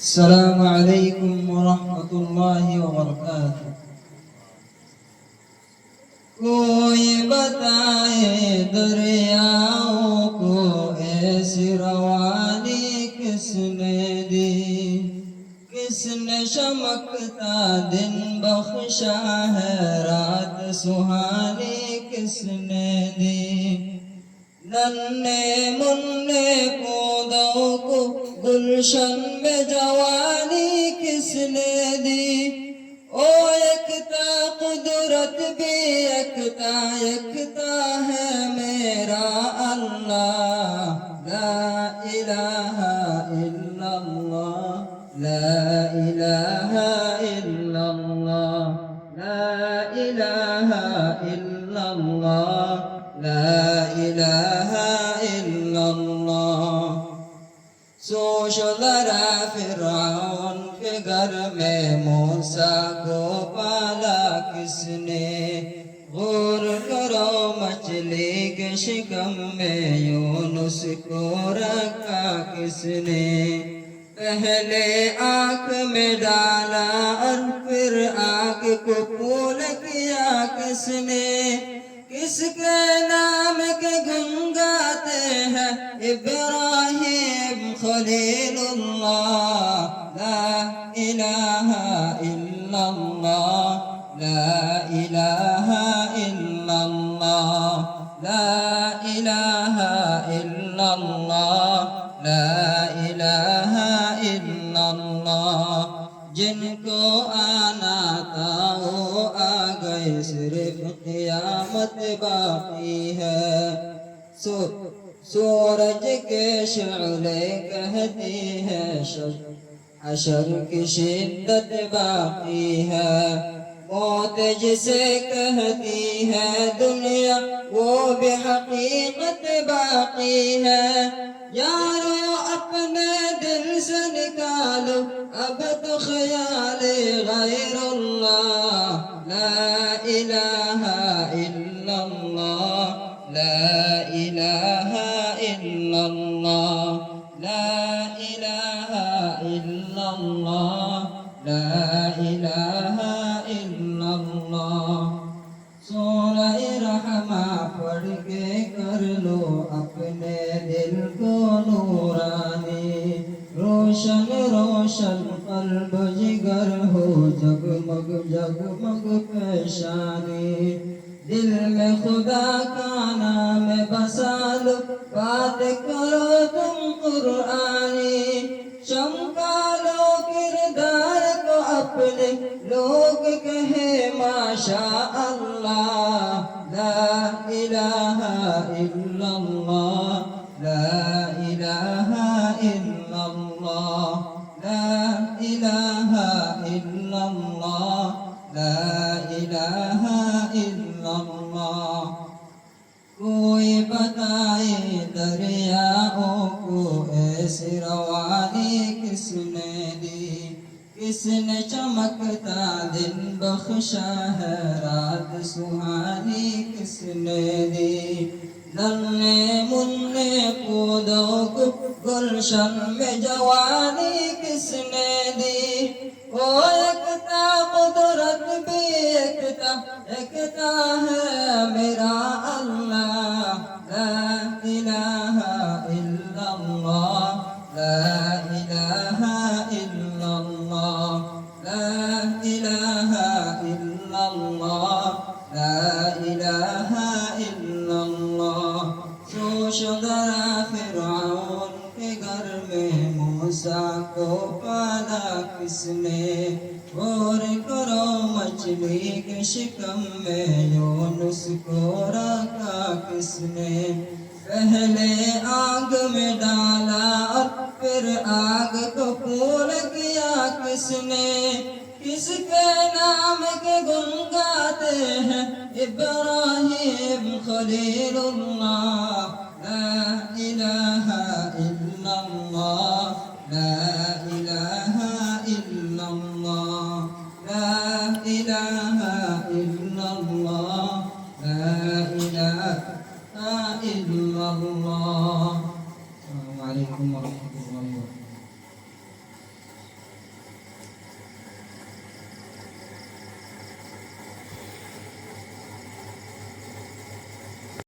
السلام علیکم ورحمۃ اللہ وبرکاتہ۔ کوئی بتائے دریاؤں کو ایسی روانی کس نے دی، کس نے چمکتا دن بخشا ہے، رات سہانی کس نے دی، ننھے منھے پودوں کو گلشن میں جوانی کس نے دی، او یکتا قدرت بھی یکتا یکتا ہے میرا اللہ، لا الہ الا اللہ، لا الہ الا اللہ، لا الہ الا اللہ، لا الہ الا اللہ۔ سوچ ذرا فرعون کے گھر میں موسیٰ کو پالا کس نے، غور کرو مچھلی کے شکم میں یونس کو رکھا کس نے، پہلے آنکھ میں ڈالا اور پھر آنکھ کو پھول کیا کس نے، کس کے نام کے گن گاتے ہیں ابراہیم خلیل اللہ، لا الہ الا اللہ، لا الہ الا اللہ، لا الہ الا اللہ، لا الہ الا اللہ۔ جن کو آنا تھا وہ آ گئے، صرف قیامت باقی ہے، سورج کے شعلے کہتی ہے حشر کی شدت باقی ہے، موت جسے کہتی ہے دنیا وہ بھی حقیقت باقی ہے، یارو اپنے دل سے نکالو اب تو خیال غیر اللہ، لا الہ الا اللہ، لا الہ الا اللہ، لا الہ الا اللہ، لا الہ الا اللہ۔ سورہ رحمہ پڑھ کے کر لو اپنے دل کو نورانی، روشن روشن قلب جگر ہو، جگمگ جگمگ پیشانی، دل میں خدا کا نام بسا لو، بات کرو تم قرآنی، چمکا لو کردار کو اپنے، لوگ کہے ماشاء اللہ، لا الہ الا اللہ، لا الہ الا اللہ، لا الہ الا اللہ، لا الہ الا اللہ۔ کوئی بتائے دریاؤں کو ایسی روانی کس نے دی، کس نے چمکتا دن بخشا ہے، رات سہانی کس نے دی، ننھے منھے پودوں کو گلشن میں جوانی کس نے دی، او یکتا قدرت بھی یکتا یکتا ہے میرا اللہ، لا الہ الا اللہ، لا الہ الا اللہ، لا الہ الا اللہ، لا الہ الا اللہ۔ سوچ ذرا فرعون کے گھر میں موسیٰ کو پالا کس نے، غور کرو مچھلی کے شکم میں یونس کو رکھا کس نے، پہلے آگ میں ڈالا اور پھر آگ کو پھول کیا کس نے، کس کے نام کے گن گاتے ہیں ابراہیم خلیل اللہ، لا الہ الا اللہ،